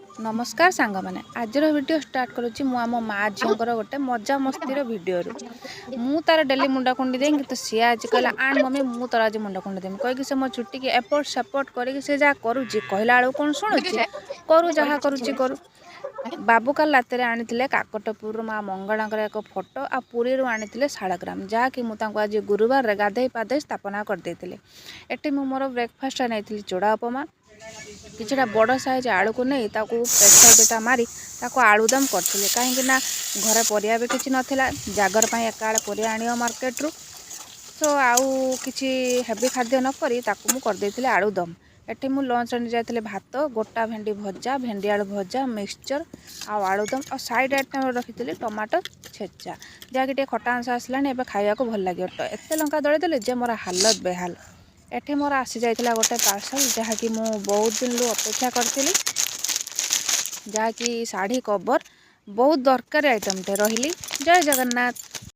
नमस्कार सांग मैंने आज वीडियो स्टार्ट करुच्ची मु आम माँ झीर गोटे मजा मस्ती वीडियो मु तार डेली मुंडा कुंडी देंगे तो सी आज कहला आण मम्मी मु तार आज मुंडा कुंडी देमी कहीकि से मो चुटी की एपट सेपट करके से जहाँ करुच्ची कहला बेलू कौन शुणुची करू जहाँ करुच्ची करू। बाबू काल रात आनी काकटपुर माँ मंगला एक फोटो आ पुरी आनी शालग्राम जहाँकि मुझे आज गुरुवार गाधे पाधे स्थापना करदे एटी मु मोर ब्रेकफास्ट नहीं चूड़ा उपमा किछटा बड़ साइज आलू को नहीं प्रेसर बेटा मारी आलुदम करथिले कहीं घर परिया भी किसी नाला जागर एका परिया आनियो मार्केट रू तो आउ किछि हेवी खाद्य न करी ताकू करदे आलुदम। एटी मु लंच आनी जाइए भात गोटा भेंडी भजा भेंडी आलू भजा मिक्सचर आलुदम और साइड आइटम रखी टमाटो छेचा जहाँकि खटा अंश आसला खाया भल लगे एत लंका दली देले जे मोर हालत बेहाल। एठी मोर आसी जाइथिला गोटे पार्सल जहाँकि मु बहुत दिन लु अपेक्षा करथिली जहाँकि शाढ़ी कवर बहुत दरकारी आइटम टे रही। जय जगन्नाथ।